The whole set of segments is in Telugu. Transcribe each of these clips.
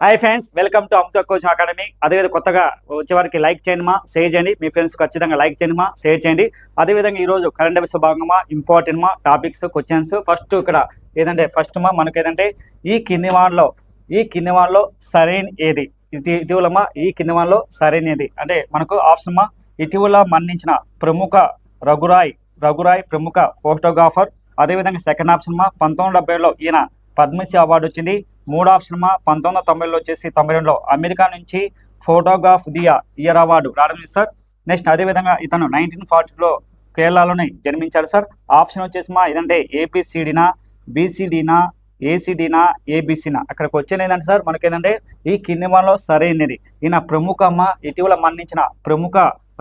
Hi friends, welcome to Amrita coaching academy. అదేవిధంగా కొత్తగా వచ్చేవారికి లైక్ చేయండి మా, షేర్ చేయండి. మీ ఫ్రెండ్స్ ఖచ్చితంగా లైక్ చేయండి మా, షేర్ చేయండి. అదేవిధంగా ఈరోజు కరెంట్ అఫైర్స్ భాగంగా ఇంపార్టెంట్ మా టాపిక్స్ క్వశ్చన్స్. ఫస్ట్ ఇక్కడ ఏదంటే మనకు ఏదంటే ఈ కింది వానలో సరైన ఏది? ఇటీవల ఈ కింది వానలో సరైనది అంటే మనకు ఆప్షన్ మా ఇటీవల మరణించిన ప్రముఖ రఘురాయ్ ప్రముఖ ఫోటోగ్రాఫర్. అదేవిధంగా సెకండ్ ఆప్షన్ మా 1970లో ఈయన పద్మశ్రీ అవార్డు వచ్చింది. మూడు ఆప్షన్ మా 1990లో వచ్చేసి 92లో అమెరికా నుంచి ఫోటోగ్రాఫ్ ది ఇయర్ అవార్డు రావడం సార్. నెక్స్ట్ అదేవిధంగా ఇతను 1940లో కేరళలోనే జన్మించాడు సార్. ఆప్షన్ వచ్చేసి మా ఇదంటే ఏపీసీడీనా, బీసీడీనా, ఏసీడీనా, ఏబీసీనా. అక్కడికి వచ్చేది ఏంటంటే సార్ మనకి ఏంటంటే ఈ కింది వానలో సరైనది. ఈయన ప్రముఖ ఇటీవల మరణించిన ప్రముఖ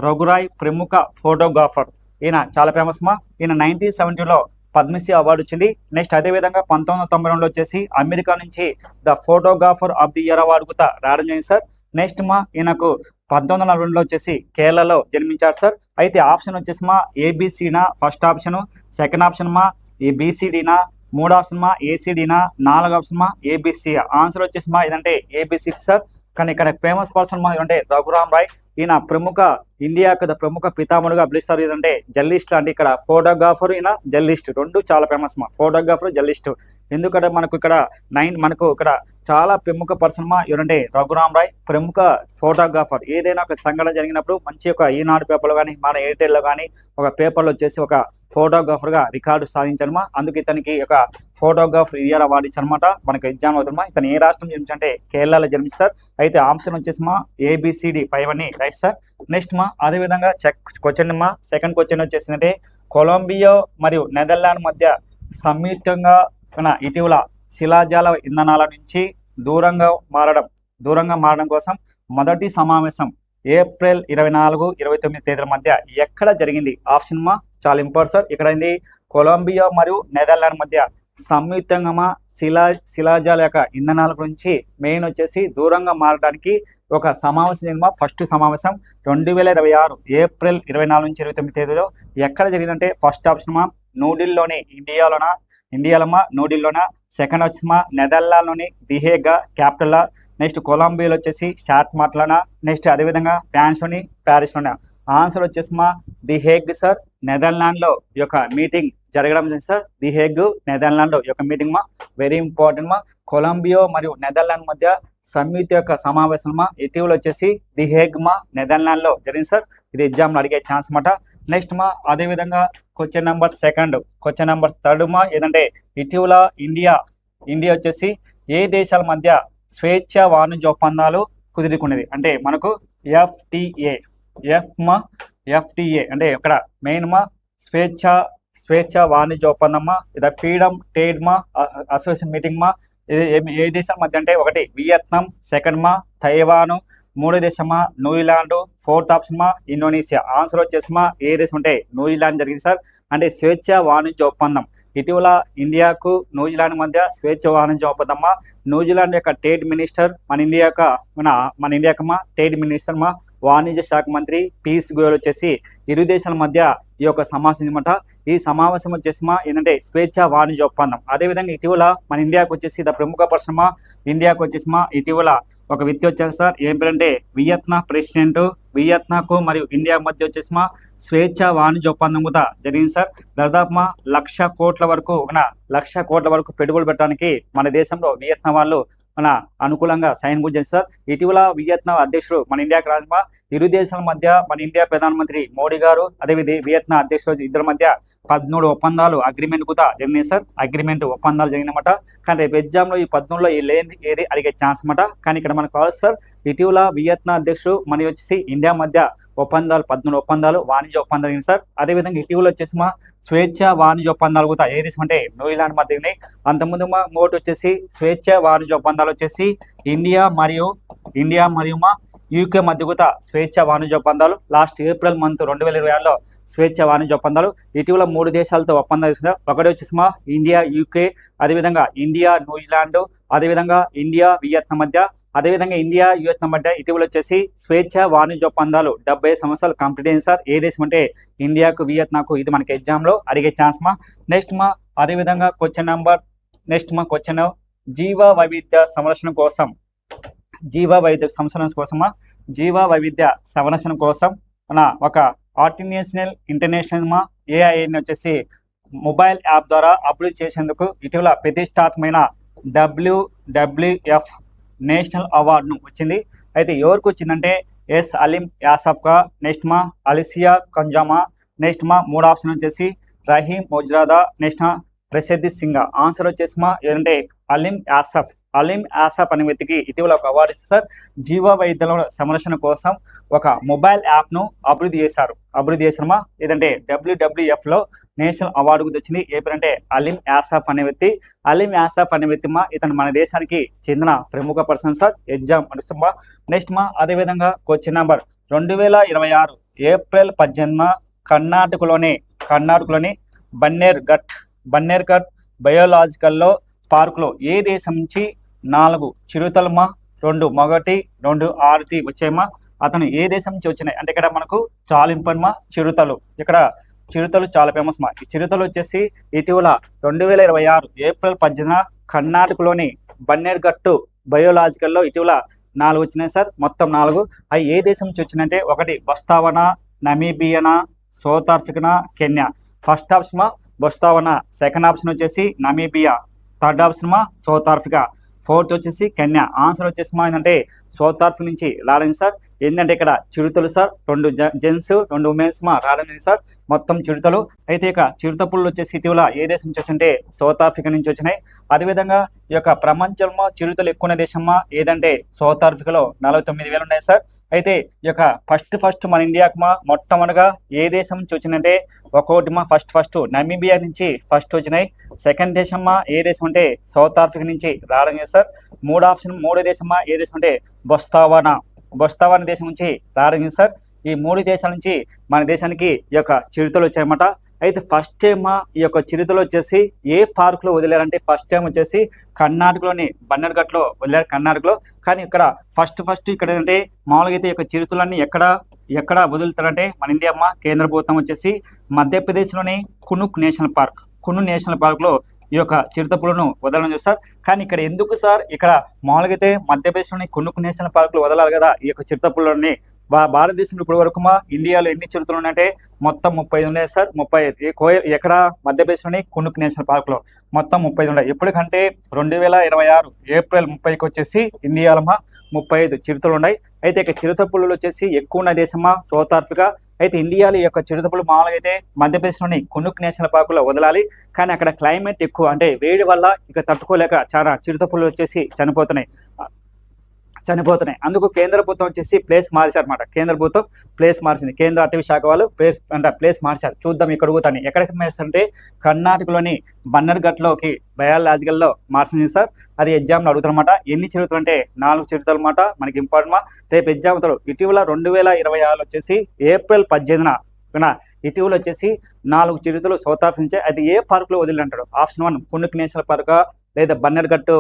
రఘురాయ్ ప్రముఖ ఫోటోగ్రాఫర్. ఈయన చాలా ఫేమస్ మా. ఈయన 1970లో పద్మశ్రీ అవార్డు వచ్చింది. నెక్స్ట్ అదేవిధంగా 1992లో వచ్చేసి అమెరికా నుంచి the photographer of the year award కూడా రావడం జరిగింది సార్. నెక్స్ట్ మా ఈయనకు 1942లో వచ్చేసి కేరళలో జన్మించారు సార్. అయితే ఆప్షన్ వచ్చేసి మా ఏబిసినా ఫస్ట్ ఆప్షన్, సెకండ్ ఆప్షన్ మా ఈ బీసీడీనా, మూడు ఆప్షన్ మా ఏసీడీనా, నాలుగు ఆప్షన్ మా ఏబిసి. ఆన్సర్ వచ్చేసి మా ఇదంటే ఏబిసి సార్. కానీ ఇక్కడ ఫేమస్ పర్సన్ మా ఇదంటే రఘురామ్ రాయ్. ఈయన ప్రముఖ ఇండియాకు ప్రముఖ పితామహుడుగా పిలుస్తారు. ఇదంటే జర్నలిస్ట్ అంటే ఇక్కడ ఫోటోగ్రాఫర్, ఈయన జర్నలిస్ట్ రెండు చాలా ఫేమస్ మా. Photographer, journalist. ఎందుకంటే మనకు ఇక్కడ చాలా ప్రముఖ పర్సన్ మా ఎవరంటే రఘురామ్ రాయ్ ప్రముఖ ఫోటోగ్రాఫర్. ఏదైనా ఒక సంఘటన జరిగినప్పుడు మంచి ఒక ఈనాడు పేపర్లో కానీ మన ఎయిర్టెల్లో కానీ ఒక పేపర్లో వచ్చేసి ఒక ఫోటోగ్రాఫర్గా రికార్డు సాధించడమా. అందుకు ఇతనికి ఒక ఫోటోగ్రాఫర్ ఇయర్ అవార్డు ఇచ్చారనమాట. మనకు ఎగ్జామ్ అవుతుందమ్మా. ఇతను ఏ రాష్ట్రం జన్మించంటే కేరళలో జన్మిస్తారు. అయితే ఆప్షన్ వచ్చేసి మా ఏబిసిడి 5 అని రైట్ సార్. నెక్స్ట్ మా అదేవిధంగా క్వశ్చన్ మా సెకండ్ క్వశ్చన్ వచ్చేసిందంటే కొలంబియా మరియు నెదర్లాండ్ మధ్య సంయుక్తంగా ఇటీవల శిలాజాల ఇంధనాల నుంచి దూరంగా మారడం కోసం మొదటి సమావేశం ఏప్రిల్ 24, 29 తేదీల మధ్య ఎక్కడ జరిగింది? ఆప్షన్ మా చాలా ఇంపార్టెంట్ సార్. ఇక్కడ ఏంది కొలంబియా మరియు నెదర్లాండ్ మధ్య సంయుక్తంగా శిలాజాల యొక్క ఇంధనాల గురించి మెయిన్ వచ్చేసి దూరంగా మారడానికి ఒక సమావేశం. ఫస్ట్ సమావేశం 2026 ఏప్రిల్ 24 నుంచి 29 తేదీలో ఎక్కడ జరిగిందంటే ఫస్ట్ ఆప్షన్ మా న్యూఢిల్లీలోని న్యూఢిల్లీలోన. సెకండ్ వచ్చేసి మా నెదర్లాండ్లోని దిహేగా క్యాపిటల్. నెక్స్ట్ కొలంబియాలో వచ్చేసి షాట్మాట్లోన. నెక్స్ట్ అదేవిధంగా ఫ్రాన్స్లోని ప్యారిస్లోన. ఆన్సర్ వచ్చేసి మా ది హేగ్ సార్. నెదర్లాండ్లో ఈ యొక్క మీటింగ్ జరగడం సార్. ది హేగ్ నెదర్లాండ్లో ఈ యొక్క మీటింగ్ మా వెరీ ఇంపార్టెంట్ మా. కొలంబియా మరియు నెదర్లాండ్ మధ్య సంయుక్త యొక్క సమావేశం మా ఇటీవల వచ్చేసి ది హేగ్ మా నెదర్లాండ్లో జరిగింది సార్. ఇది ఎగ్జామ్లో అడిగే ఛాన్స్ అన్నమాట. నెక్స్ట్ మా అదేవిధంగా క్వశ్చన్ నెంబర్ థర్డ్ మా ఏదంటే ఇటీవల ఇండియా వచ్చేసి ఏ దేశాల మధ్య స్వేచ్ఛ వాణిజ్య ఒప్పందాలు కుదురుకునేది? అంటే మనకు ఎఫ్టిఏ అంటే ఇక్కడ మెయిన్ మా స్వేచ్ఛ వాణిజ్య ఒప్పందం మా. ఇది ఫ్రీడమ్ ట్రేడ్ మా అసోసియేషన్ మీటింగ్ మా. ఇది ఏ దేశం మధ్య అంటే ఒకటి వియత్నాం, సెకండ్ మా తైవాను, మూడో దేశం మా న్యూజిలాండ్, ఫోర్త్ ఆప్షన్ మా ఇండోనేషియా. ఆన్సర్ వచ్చేసి మా ఏ దేశం అంటే న్యూజిలాండ్ జరిగింది సార్. అంటే స్వేచ్ఛ వాణిజ్య ఒప్పందం ఇటీవల ఇండియాకు న్యూజిలాండ్ మధ్య స్వేచ్ఛ వాణిజ్య ఒప్పందం మా. న్యూజిలాండ్ యొక్క ట్రేడ్ మినిస్టర్ మన ఇండియాకు మా ట్రేడ్ మినిస్టర్ మా వాణిజ్య శాఖ మంత్రి పీయూష్ గోయల్ వచ్చేసి ఇరు దేశాల మధ్య ఈ యొక్క సమావేశం అనమాట. ఈ సమావేశం వచ్చేసి మా ఏంటంటే స్వేచ్ఛ వాణిజ్య ఒప్పందం. అదేవిధంగా ఇటీవల మన ఇండియాకు వచ్చేసి ప్రముఖ పర్సన్ మా ఇండియాకు వచ్చేసి మా ఇటీవల ఒక వ్యక్తి వచ్చారు సార్. ఏం పేరంటే వియత్నాం ప్రెసిడెంట్. వియత్నాంకు మరియు ఇండియా మధ్య వచ్చేసి మా స్వేచ్ఛ వాణిజ్య ఒప్పందం కూడా జరిగింది సార్. దాదాపు మా 1,00,000 కోట్ల వరకు పెట్టుబడులు పెట్టడానికి మన దేశంలో వియత్నాం వాళ్ళు అనుకూలంగా సైన్ కూడా చేస్తారు. ఇటీవల వియత్నాం అధ్యక్షుడు మన ఇండియాకి రాజమా. ఇరు దేశాల మధ్య మన ఇండియా ప్రధానమంత్రి మోడీ గారు అదేవిధంగా వియత్నాం అధ్యక్షుడు ఇద్దరి మధ్య 13 ఒప్పందాలు అగ్రిమెంట్ కూడా జరిగినాయి సార్. ఒప్పందాలు జరిగినమాట. కానీ రేపు ఎగ్జామ్లో ఈ 13లో ఏది అడిగే ఛాన్స్ అనమాట. కానీ ఇక్కడ మనకు కావాలి సార్ ఇటీవల వియత్నాం అధ్యక్షుడు మన వచ్చేసి ఇండియా మధ్య 13 ఒప్పందాలు వాణిజ్య ఒప్పందాలు జరిగింది సార్. అదేవిధంగా ఇటీవల వచ్చేసి మా స్వేచ్ఛ వాణిజ్య ఒప్పందాలు కూడా ఏ దేశం అంటే న్యూజిలాండ్ మధ్య ఉన్నాయి. అంతకుముందు మా ఇంకోటి వచ్చేసి స్వేచ్ఛ వాణిజ్య ఒప్పందాలు వచ్చేసి ఇండియా మరియు మా యూకే మధ్య కూడా స్వేచ్ఛ వాణిజ్య ఒప్పందాలు లాస్ట్ ఏప్రిల్ మంత్ 2026లో స్వేచ్ఛ వాణిజ్య ఒప్పందాలు ఇటీవల 3 దేశాలతో ఒప్పందాలు తీసుకున్నారు. ఒకటి వచ్చేసి మా ఇండియా యూకే, అదేవిధంగా ఇండియా న్యూజిలాండ్, అదేవిధంగా ఇండియా వియత్నాం మధ్య, అదేవిధంగా ఇండియా వియత్నాం మధ్య ఇటీవల వచ్చేసి స్వేచ్ఛ వాణిజ్య ఒప్పందాలు 70 సంవత్సరాలు కంప్లీట్ అయింది సార్. ఏ దేశం అంటే ఇండియాకు వియత్నాంకు. ఇది మనకి ఎగ్జామ్లో అడిగే ఛాన్స్ మా. నెక్స్ట్ మా అదేవిధంగా క్వశ్చన్ జీవ వైవిధ్య సంరక్షణ కోసం జీవ వైవిధ్య సంరక్షణ కోసమా, జీవ వైవిధ్య సంరక్షణ కోసం మన ఒక ఆర్టినేషనల్ ఇంటర్నేషనల్ ఏఐని వచ్చేసి మొబైల్ యాప్ ద్వారా అభివృద్ధి చేసేందుకు ఇటీవల ప్రతిష్టాత్మకమైన WWF నేషనల్ అవార్డును వచ్చింది. అయితే ఎవరికి వచ్చిందంటే ఎస్ అలీం యాసఫ్గా, నెక్స్ట్ అలిసియా కంజామా, నెక్స్ట్ మూడు ఆప్షన్ వచ్చేసి రహీం మొజ్రాదా, నెక్స్ట్ ప్రసిద్ధి సింగ్. ఆన్సర్ వచ్చేసి ఏంటంటే అలీం యాసఫ్ అనే వ్యక్తికి ఇటీవల ఒక అవార్డు ఇస్తారు. జీవ వైద్యుల సంరక్షణ కోసం ఒక మొబైల్ యాప్ను అభివృద్ధి చేశారు ఏదంటే WWFలో నేషనల్ అవార్డు వచ్చింది. ఏ పేరు అంటే అలీం యాసఫ్ అనే వ్యక్తి. ఇతను మన దేశానికి చెందిన ప్రముఖ పర్సన్ సార్. ఎగ్జామ్ అడుగుతుంబా. నెక్స్ట్ అదేవిధంగా క్వశ్చన్ నెంబర్ 2026 ఏప్రిల్ 18 కర్ణాటకలోని బన్నేర్ఘట్ బయోలాజికల్లో పార్కులో ఏ దేశం నుంచి 4 చిరుతలు 2 మొగటి 2 ఆడటి వచ్చాయమ్మా. అతను ఏ దేశం నుంచి వచ్చినాయి అంటే ఇక్కడ మనకు చాలా ఇంపార్టెంట్ చిరుతలు. ఇక్కడ చిరుతలు చాలా ఫేమస్ ఈ చిరుతలు వచ్చేసి ఇటీవల 2026 ఏప్రిల్ 18 కర్ణాటకలోని బన్నేర్ఘట్టు బయోలాజికల్లో ఇటీవల 4 వచ్చినాయి సార్. మొత్తం 4. అవి ఏ దేశం నుంచి వచ్చినాయంటే ఒకటి బొస్తావనా, నమీబియనా, South Africa, Kenya. First option Botswana, second option వచ్చేసి Namibia, third option South Africa, fourth వచ్చేసి కెన్యా. ఆన్సర్ వచ్చేసి ఏంటంటే సౌత్ ఆఫ్రికా నుంచి రావడం సార్. ఏంటంటే ఇక్కడ చిరుతలు సార్, 2 జెంట్స్ 2 ఉమెన్స్ రావడం సార్, మొత్తం చిరుతలు. అయితే ఇక చిరుత పుళ్ళు వచ్చేసి ఇటీవల ఏ దేశం నుంచి వచ్చింటే సౌత్ ఆఫ్రికా నుంచి వచ్చినాయి. అదేవిధంగా ఈ యొక్క ప్రపంచంలో చిరుతలు ఎక్కువ ఉన్న దేశమ్మా ఏదంటే సౌత్ ఆఫ్రికాలో 49,000 ఉన్నాయి సార్. అయితే ఈ యొక్క ఫస్ట్ మన ఇండియాకు మొట్టమొదటిగా ఏ దేశం నుంచి వచ్చిందంటే ఒకటి ఫస్ట్ నమీబియా నుంచి ఫస్ట్ వచ్చినాయి. సెకండ్ దేశం ఏ దేశం అంటే సౌత్ ఆఫ్రికా నుంచి రావడం సార్. మూడో దేశం ఏ దేశం అంటే బొస్తావానా దేశం నుంచి రావడం సార్. ఈ 3 దేశాల నుంచి మన దేశానికి ఈ యొక్క చిరుతలు వచ్చాయన్నమాట. అయితే ఫస్ట్ టైం ఈ యొక్క చిరుతలు వచ్చేసి ఏ పార్కులో వదిలేరంటే ఫస్ట్ టైం వచ్చేసి కర్ణాటకలోని బన్నర్ఘట్లో వదిలేరు కర్ణాటకలో. కానీ ఇక్కడ ఫస్ట్ ఇక్కడ ఏంటంటే మామూలుగా అయితే ఈ యొక్క చిరుతలన్నీ ఎక్కడ వదులుతారంటే మన ఇండియా కేంద్ర ప్రభుత్వం వచ్చేసి మధ్యప్రదేశ్లోని కునుక్ నేషనల్ పార్క్లో ఈ యొక్క చిరుతపులను వదలడం చూస్తారు. కానీ ఇక్కడ ఎందుకు సార్ ఇక్కడ మామూలుగా అయితే మధ్యప్రదేశ్లోని కునుక్ నేషనల్ పార్కులు వదలాలి కదా ఈ యొక్క చిరుతపులని. భారతదేశంలో ఇప్పుడు వరకు ఇండియాలో ఎన్ని చిరుతలు ఉన్నాయంటే మొత్తం 35 ఉన్నాయి సార్. 35 ఎక్కడ మధ్యప్రదేశ్లోని కునుక్ నేషనల్ పార్క్లో మొత్తం 35 ఉన్నాయి. ఎప్పటికంటే 2026 ఏప్రిల్ 30కి వచ్చేసి ఇండియాలో 35 చిరుతలు ఉన్నాయి. అయితే ఇక చిరుత పులులు వచ్చేసి ఎక్కువ ఉన్న దేశమా సౌత్ ఆఫ్రికా. అయితే ఇండియాలో ఈ యొక్క చిరుతపులు మామూలుగా అయితే మధ్యప్రదేశ్లోని కునుక్ నేషనల్ పార్కులో వదలాలి. కానీ అక్కడ క్లైమేట్ ఎక్కువ అంటే వేడి వల్ల ఇక తట్టుకోలేక చాలా చిరుతపులు వచ్చేసి చనిపోతున్నాయి. అందుకు కేంద్ర ప్రభుత్వం వచ్చేసి ప్లేస్ మార్చారన్నమాట. కేంద్ర ప్రభుత్వం ప్లేస్ మార్చింది. కేంద్ర అటవీ శాఖ వాళ్ళు ప్లేస్ మార్చారు. చూద్దాం ఇక్కడ పోతాను ఎక్కడికి మార్చారంటే కర్ణాటకలోని బన్నర్ఘట్లోకి బయాలజికల్లో మార్చింది సార్. అది ఎగ్జామ్లో అడుగుతారన్నమాట. ఎన్ని చిరుతలు అంటే 4 చిరుతలు అన్నమాట. మనకి ఇంపార్టెంట్ రేపు ఎగ్జామ్ అవుతాడు. ఇటీవల 2026 వచ్చేసి ఏప్రిల్ 18 ఇటీవల వచ్చేసి 4 చిరుతలు సౌత్ ఆఫ్రికా నుంచి. అది ఏ పార్కులో వదిలింటాడు? ఆప్షన్ 1 కునుక్ నేషనల్ పార్కా లేదా బన్నర్ఘట్టు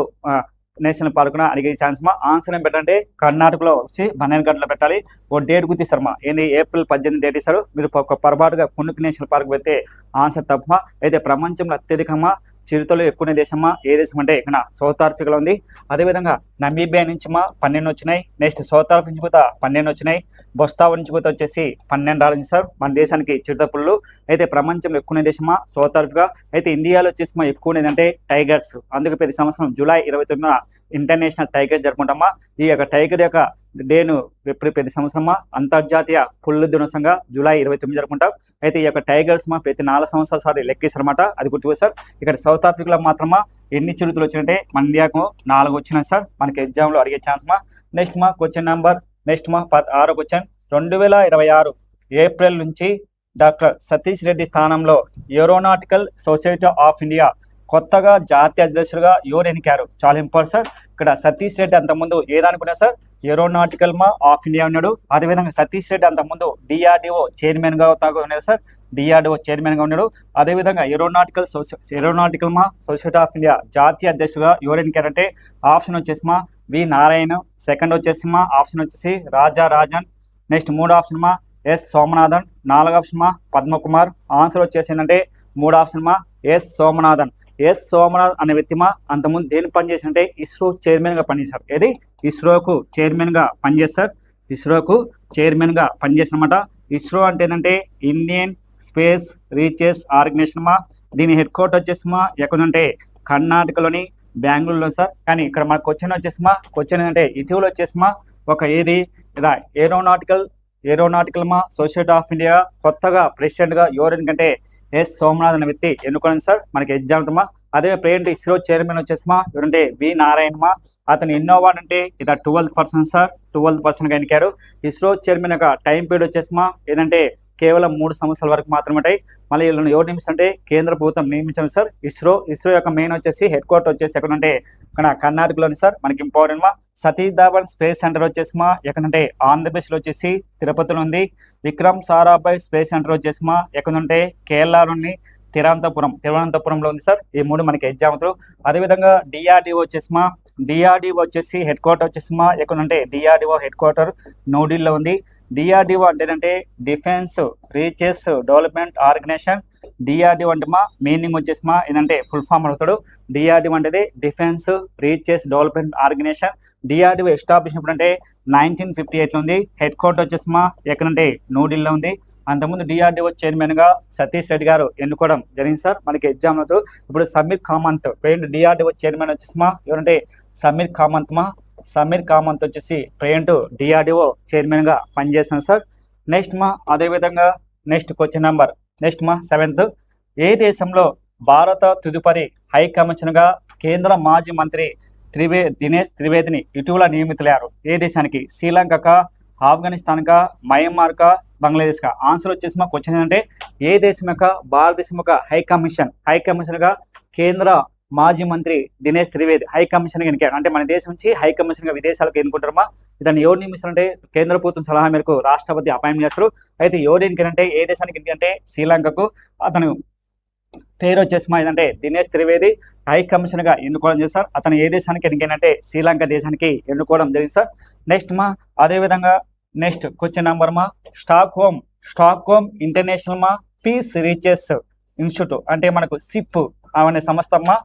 నేషనల్ పార్క్ అడిగే ఛాన్స్ ఆన్సర్ ఏం పెట్టంటే కర్ణాటకలో వచ్చి బన్నర్ఘట్లో పెట్టాలి. ఓ డేట్ గుర్తిస్తారు ఏంది ఏప్రిల్ 18 డేట్ ఇస్తారు. మీరు పొరపాటుగా కునుక్ నేషనల్ పార్క్ పెడితే ఆన్సర్ తప్ప. అయితే ప్రపంచంలో అత్యధికంగా చిరుతలు ఎక్కువ దేశమా ఏ దేశం అంటే ఇక్కడ సౌత్ ఆఫ్రికాలో ఉంది. అదేవిధంగా నమీబియా నుంచి 12 వచ్చినాయి. నెక్స్ట్ సౌత్ ఆఫ్రికా నుంచి కూడా 12 వచ్చినాయి. బొస్తావా నుంచి కూడా వచ్చేసి 12 రావాలి సార్ మన దేశానికి చిరుత పుళ్ళు. అయితే ప్రపంచంలో ఎక్కువ దేశమా సౌత్ ఆఫ్రికా. అయితే ఇండియాలో వచ్చేసి ఎక్కువ ఏంటంటే టైగర్స్. అందుకే ప్రతి సంవత్సరం జూలై 29 ఇంటర్నేషనల్ టైగర్ జరుపుకుంటామా. ఈ యొక్క టైగర్ యొక్క డేను ప్రతి సంవత్సరం అంతర్జాతీయ పుల్లు దినోత్సవంగా జూలై 29 జరుపుకుంటాం. అయితే ఈ యొక్క టైగర్స్ ప్రతి 4 సంవత్సరాల సారి లెక్కిస్తారన్నమాట. అది గుర్తు సార్. ఇక్కడ సౌత్ ఆఫ్రికాలో మాత్రమా ఎన్ని చిరుతలు వచ్చినట్టే మన ఇండియాకు 4 వచ్చినాయి సార్. మనకి ఎగ్జామ్లో అడిగే chance next question number 6 question 2026 April నుంచి డాక్టర్ సతీష్ రెడ్డి స్థానంలో ఏరోనాటికల్ సొసైటీ ఆఫ్ ఇండియా కొత్తగా జాతీయ అధ్యక్షులుగా ఎవరు ఎన్నికారు? చాలా ఇంపార్టెంట్ సార్. ఇక్కడ సతీష్ రెడ్డి అంతకుముందు ఏదనుకున్నా సార్ ఏరోనాటికల్ ఆఫ్ ఇండియా ఉన్నాడు. అదేవిధంగా సతీష్ రెడ్డి అంతకుముందు DRDO చైర్మన్గా ఉన్నాడు సార్. DRDO చైర్మన్గా ఉన్నాడు. అదేవిధంగా ఏరోనాటికల్ సొసైటీ ఆఫ్ ఇండియా జాతీయ అధ్యక్షులుగా ఎవరు ఎన్నికారంటే ఆప్షన్ వచ్చేసి వి నారాయణ్, సెకండ్ వచ్చేసి ఆప్షన్ వచ్చేసి Raja Rajan, next 3 option S Somanathan, 4 option Padmakumar. Answer వచ్చేసి ఏంటంటే 3 option S Somanathan. S Somanath అనే వ్యక్తి అంతకుముందు దేని పనిచేసి అంటే ఇస్రో చైర్మన్గా పనిచేశారు. ఏది ఇస్రోకు చైర్మన్గా పనిచేస్తారు. ఇస్రోకు చైర్మన్గా పనిచేస్తారన్నమాట. ఇస్రో అంటే ఏంటంటే ఇండియన్ స్పేస్ రీసెర్చ్ ఆర్గనైజేషన్ మా. దీని హెడ్ క్వార్టర్ వచ్చేసిమా ఎక్కడంటే కర్ణాటకలోని బెంగళూరులో సార్. కానీ ఇక్కడ మన క్వశ్చన్ వచ్చేసిమా, క్వశ్చన్ ఏంటంటే ఇటీవల వచ్చేసిమా ఒక ఏది ఇదా ఏరోనాటికల్ మా సొసైటీ ఆఫ్ ఇండియా కొత్తగా ప్రెసిడెంట్గా ఎవరు ఎందుకంటే ఎస్ సోమనాథ్ అనే వ్యక్తి ఎన్నుకోండి సార్ మనకి ఎగ్జామ్ మా. అదే ప్రెసిడెంట్ ఇస్రో చైర్మన్ వచ్చేసిమా ఎవరంటే వి నారాయణమా. అతను ఎన్నో అవార్డు అంటే ఇదా 12th పర్సన్ సార్, 12th పర్సన్గా ఎన్నికారు. ఇస్రో చైర్మన్ యొక్క టైం పీరియడ్ వచ్చేసిమా ఏదంటే కేవలం 3 సంవత్సరాల వరకు మాత్రమే ఉంటాయి. మళ్ళీ వీళ్ళని ఎవరు నియమిస్తుంటే కేంద్ర ప్రభుత్వం నియమించారు సార్. ఇస్రో యొక్క మెయిన్ వచ్చేసి హెడ్ క్వార్టర్ వచ్చేసి ఎక్కడంటే ఇక్కడ కర్ణాటకలోని సార్ మనకి ఇంపార్టెంట్ మా. సతీష్ ధావన్ స్పేస్ సెంటర్ వచ్చేసిమా ఎక్కడంటే ఆంధ్రప్రదేశ్లో వచ్చేసి తిరుపతిలో ఉంది. విక్రమ్ సారాభాయ్ స్పేస్ సెంటర్ వచ్చేసిమా ఎక్కడంటే కేరళలోని తిరువనంతపురంలో ఉంది సార్. ఈ 3 మనకి ఎగ్జామ్లు. అదేవిధంగా డిఆర్డిఓ వచ్చేసి హెడ్ క్వార్టర్ వచ్చేసిమా ఎక్కడంటే డిఆర్డిఓ హెడ్ క్వార్టర్ న్యూఢిల్లీలో ఉంది. డిఆర్డిఓ అంటే ఏంటంటే defence research development organisation. DRDO అంటే మా మీనింగ్ వచ్చేసిమా ఏంటంటే ఫుల్ ఫామ్ అడుగుతాడు. డిఆర్డిఓ అంటే defence research development organisation. DRDO establish అంటే 1958లో ఉంది. హెడ్ క్వార్టర్ వచ్చేసిమా ఎక్కడంటే న్యూఢిల్లీలో ఉంది. అంతకుముందు డిఆర్డిఓ చైర్మన్గా సతీష్ రెడ్డి గారు ఎన్నుకోవడం జరిగింది సార్ మనకి ఎగ్జామ్లతో. ఇప్పుడు సమీర్ కామంత్ డిఆర్డిఓ చైర్మన్ వచ్చేసిమా ఎవరంటే సమీర్ కామంత్ వచ్చేసి ప్రెజెంట్ డిఆర్డిఓ చైర్మన్గా పనిచేస్తాను సార్. నెక్స్ట్ మా అదేవిధంగా నెక్స్ట్ క్వశ్చన్ నెంబర్ 7th. ఏ దేశంలో భారత తదుపరి హై కమిషనర్గా కేంద్ర మాజీ మంత్రి దినేష్ త్రివేదిని ఇటీవల నియమితులయ్యారు? ఏ దేశానికి? శ్రీలంకకా, ఆఫ్ఘనిస్తాన్కా, మయన్మార్కా, బంగ్లాదేశ్కా? ఆన్సర్ వచ్చేసి మా క్వశ్చన్ ఏంటంటే ఏ దేశం యొక్క భారతదేశం యొక్క హై కమిషనర్గా కేంద్ర మాజీ మంత్రి దినేష్ త్రివేది హై కమిషనర్గా ఎన్నికారు. అంటే మన దేశం నుంచి హై కమిషనర్గా విదేశాలకు ఎన్నుకుంటారమ్మా. దాన్ని ఎవరు నియమిస్తారంటే కేంద్ర ప్రభుత్వం సలహా మేరకు రాష్ట్రపతి అపాయింట్ చేస్తారు. అయితే ఎవరు ఎన్నికంటే ఏ దేశానికి ఎన్నికంటే శ్రీలంకకు. అతను పేరు వచ్చేసిమా ఏదంటే దినేష్ త్రివేది హై కమిషనర్గా ఎన్నుకోవడం చేశారు. అతను ఏ దేశానికి ఎన్నికైనంటే శ్రీలంక దేశానికి ఎన్నుకోవడం జరిగింది సార్. నెక్స్ట్ మా అదేవిధంగా నెక్స్ట్ క్వశ్చన్ నెంబర్ మా స్టాక్హోమ్ ఇంటర్నేషనల్ మా పీస్ రీసెర్చ్ ఇన్స్టిట్యూట్ అంటే మనకు సిప్ అనే సంస్థ మా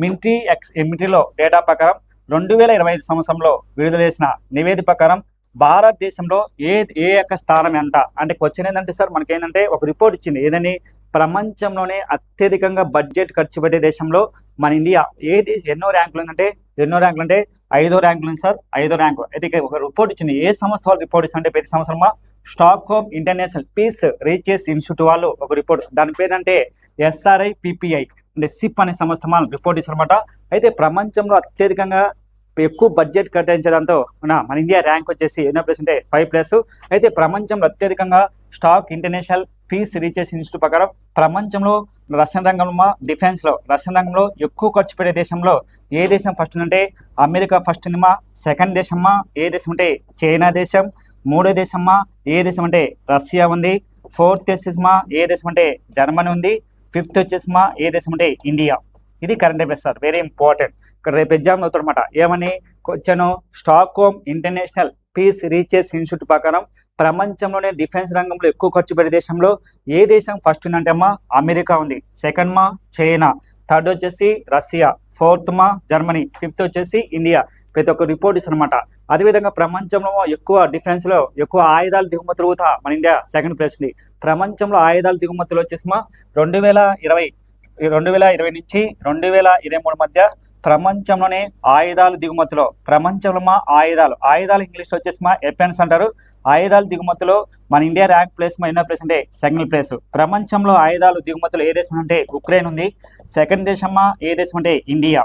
మిలిటరీలో డేటా ప్రకారం 2025 సంవత్సరంలో విడుదల చేసిన నివేదిక ప్రకారం భారతదేశంలో ఏ యొక్క స్థానం ఎంత అంటే క్వశ్చన్ ఏంటంటే సార్ మనకేంటంటే ఒక రిపోర్ట్ ఇచ్చింది. ఏదని ప్రపంచంలోనే అత్యధికంగా బడ్జెట్ ఖర్చు పెట్టే దేశంలో మన ఇండియా ఎన్నో ర్యాంకులు అంటే 5వ ర్యాంకులు ఉంది సార్. 5వ ర్యాంకు. అయితే ఒక రిపోర్ట్ ఇచ్చింది. ఏ సంస్థ వాళ్ళు రిపోర్ట్ ఇస్తుంటే ప్రతి సంవత్సరమా Stockholm international piece research Institute వాళ్ళు ఒక రిపోర్ట్ దాని పేరంటే SRIPPI అంటే సిప్ అనే సంస్థ వాళ్ళు రిపోర్ట్ ఇస్తారన్నమాట. అయితే ప్రపంచంలో అత్యధికంగా ఎక్కువ బడ్జెట్ కేటాయించేదాంతో మన ఇండియా ర్యాంక్ వచ్చేసి ఎన్నో ప్లేస్ అంటే 5th ప్లేస్. అయితే ప్రపంచంలో అత్యధికంగా stock international piece research institute ప్రకారం ప్రపంచంలో రక్షణ రంగంలో ఎక్కువ ఖర్చు పెట్టే దేశంలో ఏ దేశం ఫస్ట్ ఉందంటే అమెరికా ఫస్ట్ ఉందిమా. సెకండ్ దేశమ్మా ఏ దేశం అంటే చైనా దేశం. 3వ దేశమ్మా ఏ దేశం అంటే రష్యా ఉంది. 4th వచ్చేసిమా ఏ దేశం అంటే జర్మనీ ఉంది. 5th వచ్చేసిమా ఏ దేశం అంటే ఇండియా. ఇది current affairs sir, very important. ఇక్కడ రేపు ఎగ్జామ్ అవుతారనమాట. ఏమని question Stockholm international piece research institute ప్రకారం ప్రపంచంలోనే డిఫెన్స్ రంగంలో ఎక్కువ ఖర్చు పెట్టే దేశంలో ఏ దేశం ఫస్ట్ ఉందంటే అమ్మా అమెరికా ఉంది. సెకండ్ మా చైనా. 3rd వచ్చేసి రష్యా. 4th మా జర్మనీ. 5th వచ్చేసి ఇండియా. ప్రతి ఒక్క రిపోర్ట్ ఇస్తారనమాట. అదేవిధంగా ప్రపంచంలో ఎక్కువ డిఫెన్స్లో ఎక్కువ ఆయుధాలు దిగుమతులు కూడా మన ఇండియా సెకండ్ ప్లేస్ ఉంది. ప్రపంచంలో ఆయుధాలు దిగుమతులు వచ్చేసిమా 2020 నుంచి 2023 మధ్య ప్రపంచంలోనే ఆయుధాలు దిగుమతిలో ఆయుధాలు ఇంగ్లీష్లో వచ్చేసిమా వెపన్స్ అంటారు. ఆయుధాల దిగుమతిలో మన ఇండియా ర్యాంక్ ప్లేస్ ఎన్నో ప్లేస్ అంటే 2nd ప్లేస్. ప్రపంచంలో ఆయుధాలు దిగుమతులు ఏ దేశం అంటే ఉక్రెయిన్ ఉంది. సెకండ్ దేశమ్మా ఏ దేశం అంటే ఇండియా.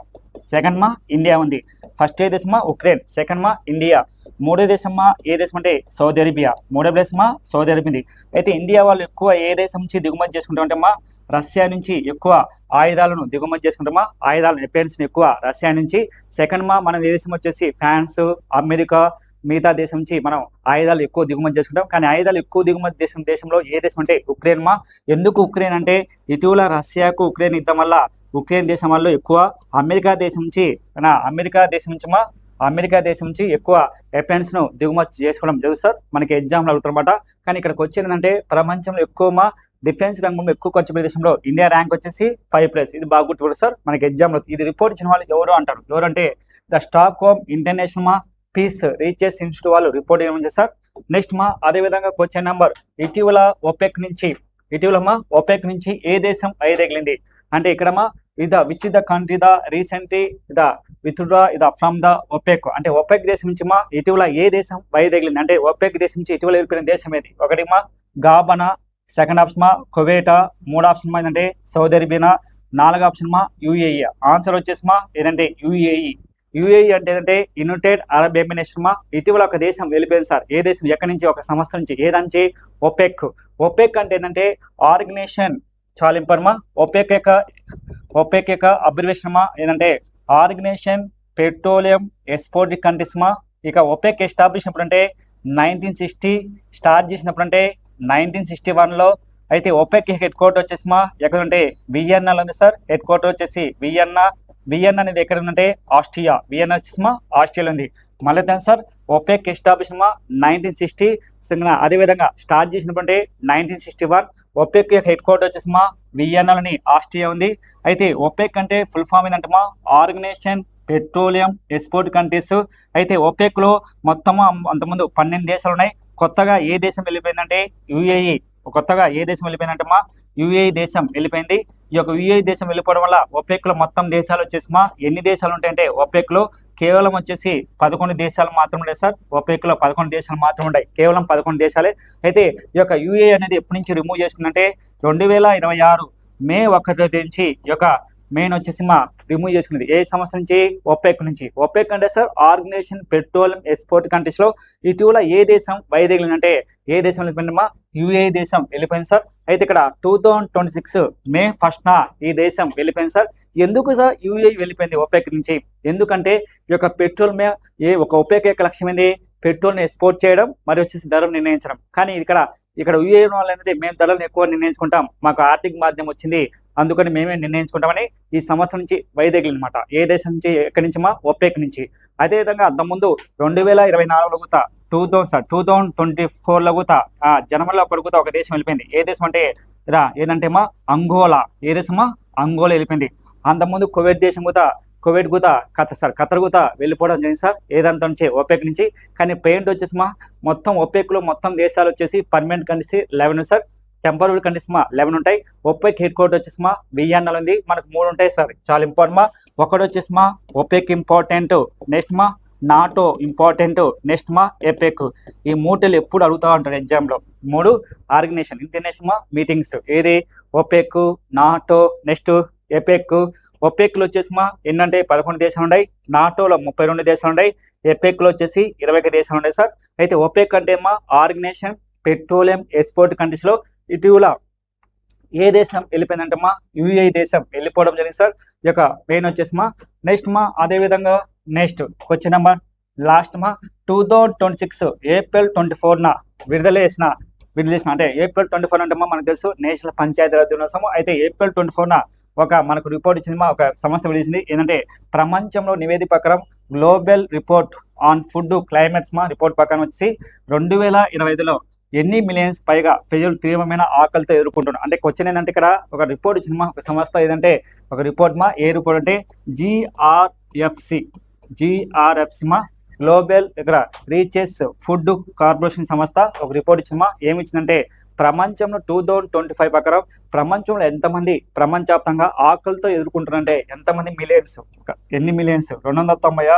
సెకండ్ మా ఇండియా ఉంది. ఫస్ట్ ఏ దేశమా ఉక్రెయిన్. సెకండ్ మా ఇండియా. 3వ దేశమ్మా ఏ దేశం అంటే సౌదీ అరేబియా. 3వ ప్లేస్ మా సౌదీ అరేబియా. అయితే ఇండియా వాళ్ళు ఎక్కువ ఏ దేశం నుంచి దిగుమతి చేసుకుంటామంటే మా రష్యా నుంచి ఎక్కువ ఆయుధాలను దిగుమతి చేసుకుంటామా. ఆయుధాలను వెపన్స్ని ఎక్కువ రష్యా నుంచి. సెకండ్ మా మన దేశం వచ్చేసి ఫ్రాన్స్, అమెరికా, మిగతా దేశం నుంచి మనం ఆయుధాలు ఎక్కువ దిగుమతి చేసుకుంటాం. కానీ ఆయుధాలు ఎక్కువ దిగుమతి దేశంలో ఏ దేశం అంటే ఉక్రెయిన్ మా. ఎందుకు ఉక్రెయిన్ అంటే ఇటీవల రష్యాకు ఉక్రెయిన్ యుద్ధం వల్ల ఉక్రెయిన్ దేశం వాళ్ళు ఎక్కువ అమెరికా దేశం నుంచి ఎక్కువ వెపన్స్ను దిగుమతి చేసుకోవడం జరుగుతుంది సార్. మనకి ఎగ్జామ్లో అడుగుతారన్నమాట. కానీ ఇక్కడికి వచ్చేది ఏంటంటే ప్రపంచంలో ఎక్కువ మా డిఫెన్స్ రంగంలో ఎక్కువ ఖర్చు పెట్టే దేశంలో ఇండియా ర్యాంక్ వచ్చేసి 5th ప్లేస్. ఇది బాగా గుర్తుపడు సార్ మనకి ఎగ్జామ్లో. ఇది రిపోర్ట్ ఇచ్చిన వాళ్ళు ఎవరంటే ద స్టాక్ హోమ్ ఇంటర్నేషనల్ మా పీస్ రీసెర్చ్ ఇన్స్టిట్యూట్ వాళ్ళు రిపోర్ట్ ఏమని చేస్తారు. నెక్స్ట్ మా అదేవిధంగా క్వశ్చన్ నెంబర్ ఇటీవల ఒపెక్ నుంచి ఏ దేశం వైదొలిగింది అంటే ఇక్కడ మా ఇద which the country the recently the withdraw ఇద ఫ్రమ్ ద ఒపెక్ అంటే ఒపెక్ దేశం నుంచి మా ఇటీవల ఏ దేశం వైదొలిగింది అంటే ఒపెక్ దేశం నుంచి ఇటీవల వెళ్ళిపోయిన దేశం ఏది. ఒకటి మా గాబనా, సెకండ్ ఆప్షన్ మా కువైటా, మూడు ఆప్షన్ మా ఏంటంటే సౌదీ అరేబియా, నాలుగు ఆప్షన్ మా యుఏఈ. ఆన్సర్ వచ్చేసి మా ఏదంటే యుఏఈ. యుఏఈ అంటే ఏంటంటే యునైటెడ్ అరబ్ ఎమిరేట్స్ మా ఇటీవల ఒక దేశం వెళ్ళిపోయింది సార్. ఏ దేశం ఎక్కడి నుంచి ఒక సంస్థ నుంచి ఏదంటే ఒపెక్. ఒపెక్ అంటే ఏంటంటే ఆర్గనైజేషన్ చాలా ఇంపార్టెంట్ మా. ఒపెక్ యొక్క అబ్రివేషన్ మా ఏంటంటే ఆర్గనైజేషన్ పెట్రోలియం ఎక్స్పోర్టింగ్ కంట్రీస్ మా. ఇక ఒపెక్ ఎస్టాబ్లిష్ అయినప్పుడు అంటే 1960, స్టార్ట్ చేసినప్పుడు అంటే 1961లో. అయితే ఒపెక్ హెడ్ క్వార్టర్ వచ్చేసి మా ఎక్కడంటే వియన్నాలో ఉంది సార్. హెడ్ క్వార్టర్ వచ్చేసి వియన్నా అనేది ఎక్కడ ఉందంటే ఆస్ట్రియా. వియన్నా వచ్చేసి మా ఆస్ట్రియాలో ఉంది. మళ్ళీ సార్ ఒపెక్ ఎస్టాబ్లిష్ మా 1960. అదేవిధంగా స్టార్ట్ చేసినప్పుడు 1961. ఒపెక్ యొక్క హెడ్ క్వార్టర్ వచ్చేసి మా వియన్నాలోని ఆస్ట్రియా ఉంది. అయితే ఒపెక్ అంటే ఫుల్ ఫామ్ ఏంటంటే మా ఆర్గనైజేషన్ పెట్రోలియం ఎక్స్పోర్ట్ కంట్రీస్. అయితే ఒపెక్లో మొత్తం అంతకుముందు 12 దేశాలు ఉన్నాయి. కొత్తగా ఏ దేశం వెళ్ళిపోయిందంటే యుఏఈ. కొత్తగా ఏ దేశం వెళ్ళిపోయిందంటే మా యుఏఈ దేశం వెళ్ళిపోయింది. ఈ యొక్క యుఏఈ దేశం వెళ్ళిపోవడం వల్ల ఒపెక్లో మొత్తం దేశాలు వచ్చేసి మా ఎన్ని దేశాలు ఉంటాయంటే ఒపెక్లో కేవలం వచ్చేసి 11 దేశాలు మాత్రం ఉంటాయి సార్. ఒపెక్లో 11 దేశాలు మాత్రం ఉంటాయి, కేవలం 11 దేశాలే. అయితే ఈ యొక్క యుఏఈ అనేది ఎప్పటి నుంచి రిమూవ్ చేసుకుందంటే 2026 మే 1 నుంచి ఈ యొక్క మెయిన్ వచ్చేసి మా రిమూవ్ చేసుకున్నది. ఏ సంస్థ నుంచి? ఒపెక్ నుంచి. ఒపెక్ అంటే సార్ ఆర్గనైజేషన్ పెట్రోలియం ఎక్స్పోర్ట్ కంట్రీస్లో ఇటీవల ఏ దేశం వైదొలిగిందంటే ఏ దేశం వెళ్ళిపోయింది మా యుఏఈ దేశం వెళ్ళిపోయింది సార్. అయితే ఇక్కడ 2026 మే 1న ఈ దేశం వెళ్ళిపోయింది సార్. ఎందుకు సార్ యుఏఈ వెళ్ళిపోయింది ఒపెక్ నుంచి? ఎందుకంటే ఈ యొక్క పెట్రోల్ ఒక ఒపెక్ యొక్క లక్ష్యం ఏంది? పెట్రోల్ని ఎక్స్పోర్ట్ చేయడం మరియు వచ్చేసి ధరలు నిర్ణయించడం. కానీ ఇక్కడ యుఏఈ వాళ్ళు ఏంటంటే మేము ధరలను ఎక్కువ నిర్ణయించుకుంటాం, మాకు ఆర్థిక మాధ్యమం వచ్చింది, అందుకని మేమే నిర్ణయించుకుంటామని ఈ సంస్థ నుంచి వైదొలిగిందన్నమాట. ఏ దేశం నుంచి? ఎక్కడి నుంచి మా ఒపెక్ నుంచి. అదేవిధంగా అంతకుముందు 2024లో కూడా 2024లో కూడా జనవరిలో ఒకటి ఒక దేశం వెళ్ళిపోయింది. ఏ దేశం అంటే ఏదంటే మా అంగోలా. ఏ దేశమా? అంగోలా వెళ్ళిపోయింది. అంతకుముందు కువైట్ దేశం కూడా ఖతర్ కూడా వెళ్ళిపోవడం జరిగింది సార్. ఏదంతా నుంచి ఒపెక్ నుంచి. కానీ పెయింట్ వచ్చేసి మా మొత్తం ఒపెక్లో మొత్తం దేశాలు వచ్చేసి permanent countries 11 sir. Temporary countries మా 11 ఉంటాయి. ఒపెక్ హెడ్ క్వార్టర్ వచ్చేసి మా వియన్నాలో ఉంది. మనకు 3 ఉంటాయి సార్, చాలా ఇంపార్టెంట్ మా. ఒకటి వచ్చేసి మా ఒపెక్ ఇంపార్టెంట్, నెక్స్ట్ మా నాటో ఇంపార్టెంట్, నెక్స్ట్ మా ఎపెక్. ఈ 3 ఎప్పుడు అడుగుతూ ఉంటారు ఎగ్జామ్లో. 3 ఆర్గనైజేషన్ ఇంటర్నేషనల్ మా మీటింగ్స్. ఏది? OPEC, NATO, next APEC. ఒపెక్లో వచ్చేసి మా ఎన్నంటే 11 దేశాలు ఉన్నాయి. నాటోలో 32 దేశాలు ఉన్నాయి. ఎపెక్లో వచ్చేసి 21 దేశాలు ఉన్నాయి సార్. అయితే ఒపెక్ అంటే మా ఆర్గనైజేషన్ పెట్రోలియం ఎక్స్పోర్ట్ కంట్రీస్లో ఇటీవల ఏ దేశం వెళ్ళిపోయిందంటే మా యుఏఈ దేశం వెళ్ళిపోవడం జరిగింది సార్. ఈ యొక్క పెయిన్ వచ్చేసి మా నెక్స్ట్ మా అదేవిధంగా నెక్స్ట్ క్వశ్చన్ నెంబర్ లాస్ట్ మా 2026 ఏప్రిల్ 24న విడుదల చేసిన అంటే ఏప్రిల్ 24 అంటే మనకు తెలుసు నేషనల్ పంచాయతీరాజ్ దినోత్సవం. అయితే ఏప్రిల్ 24న మనకు రిపోర్ట్ ఇచ్చింది మా ఒక సంస్థ విడిచింది. ఏంటంటే ప్రపంచంలో నివేదిక ప్రకారం global report on food climates మా రిపోర్ట్ ప్రకారం వచ్చి 2025లో ఎన్ని మిలియన్స్ పైగా ప్రజలు తీవ్రమైన ఆకలితో ఎదుర్కొంటున్నారు. అంటే క్వశ్చన్ ఏంటంటే ఇక్కడ ఒక రిపోర్ట్ ఇచ్చింది మా ఒక సంస్థ. ఏదంటే ఒక రిపోర్ట్ మా ఏ రిపోర్ట్ అంటే జిఆర్ఎఫ్సి మా గ్లోబల్ ఇక్కడ రీచెస్ ఫుడ్ కార్పొరేషన్ సంస్థ ఒక రిపోర్ట్ ఇచ్చింది మా. ఏమి ఇచ్చిందంటే ప్రపంచంలో 2025 ప్రకారం ప్రపంచంలో ఎంతమంది ప్రపంచవ్యాప్తంగా ఆకలితో ఎదుర్కొంటున్నారంటే ఎంతమంది మిలియన్స్, ఎన్ని మిలియన్స్? 290,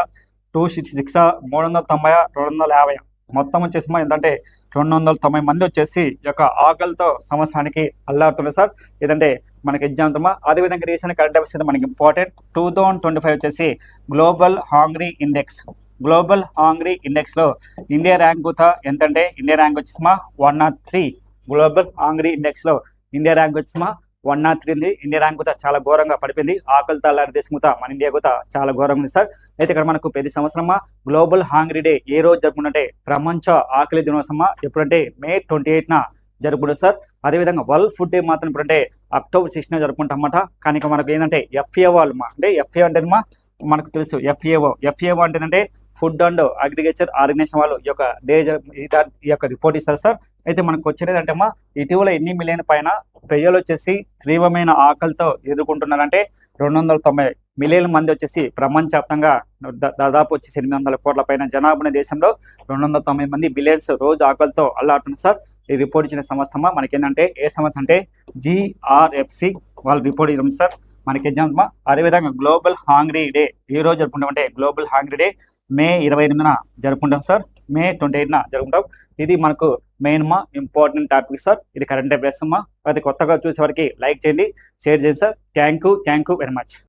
266, 390, 250 మొత్తం వచ్చేసి మా ఏంటంటే 290 మంది వచ్చేసి ఈ యొక్క ఆకలితో సంవత్సరానికి అల్లాడుతున్నారు సార్. ఏదంటే మనకి ఎగ్జామ్ మా. అదేవిధంగా రీసెంట్ కరెంట్ అఫైర్స్ అయితే మనకి ఇంపార్టెంట్. 2025 వచ్చేసి గ్లోబల్ హాంగ్రీ ఇండెక్స్లో ఇండియా ర్యాంక్ ఎంతంటే ఇండియా ర్యాంక్ వచ్చేసి మా 103. గ్లోబల్ హాంగ్రీ ఇండెక్స్లో ఇండియా ర్యాంక్ వచ్చేసి మా 103 ఉంది. ఇండియా ర్యాంక్ కూడా చాలా ఘోరంగా పడిపోయింది. ఆకలితో అల్లాడి దేశం కూడా మన ఇండియా కూడా చాలా ఘోరంగా ఉంది సార్. అయితే ఇక్కడ మనకు ప్రతి సంవత్సరమా గ్లోబల్ హాంగ్రీ డే ఏ రోజు జరుపుకుంటే ప్రపంచ ఆకలి దినోత్సవమా ఎప్పుడంటే మే 28న జరుపుకుంటారు సార్. అదేవిధంగా వరల్డ్ ఫుడ్ డే మాత్రం ఇప్పుడంటే అక్టోబర్ 16న జరుపుకుంటాం అన్నమాట. కానీ ఇక మనకు ఏంటంటే ఎఫ్ఏఓ వాళ్ళు మా అంటే ఎఫ్ఏఓ అంటే మా మనకు తెలుసు. ఎఫ్ఏఓ అంటే ఫుడ్ అండ్ అగ్రికల్చర్ ఆర్గనైజేషన్ వాళ్ళు ఈ యొక్క డే ఈ యొక్క రిపోర్ట్ ఇస్తారు సార్. అయితే మనకు వచ్చేది అంటే మా ఇటీవల ఎన్ని మిలియన్ పైన ప్రజలు వచ్చేసి తీవ్రమైన ఆకలితో ఎదుర్కొంటున్నారంటే 290 మిలియన్ మంది వచ్చేసి ప్రపంచవ్యాప్తంగా దాదాపు వచ్చేసి 800 కోట్ల పైన జనాభా ఉన్న దేశంలో 209 మంది బిలియన్స్ రోజు ఆకలితో అల్లాడుతున్నారు సార్. ఈ రిపోర్ట్ ఇచ్చిన సంస్థ మనకేంటంటే ఏ సంస్థ అంటే GRFC వాళ్ళు రిపోర్ట్ ఇవ్వడం సార్ మనకి ఎగ్జామ్. అదేవిధంగా గ్లోబల్ హాంగ్రీ డే ఈ రోజు జరుపుకుంటామంటే గ్లోబల్ హాంగ్రీ డే మే 28న జరుపుకుంటాం సార్. మే 28న జరుపుకుంటాం. ఇది మనకు మెయిన్ ఇంపార్టెంట్ టాపిక్ సార్. ఇది కరెంట్ అఫైర్స్ అది కొత్తగా చూసే వరకు లైక్ చేయండి, షేర్ చేయండి sir. Thank you very much.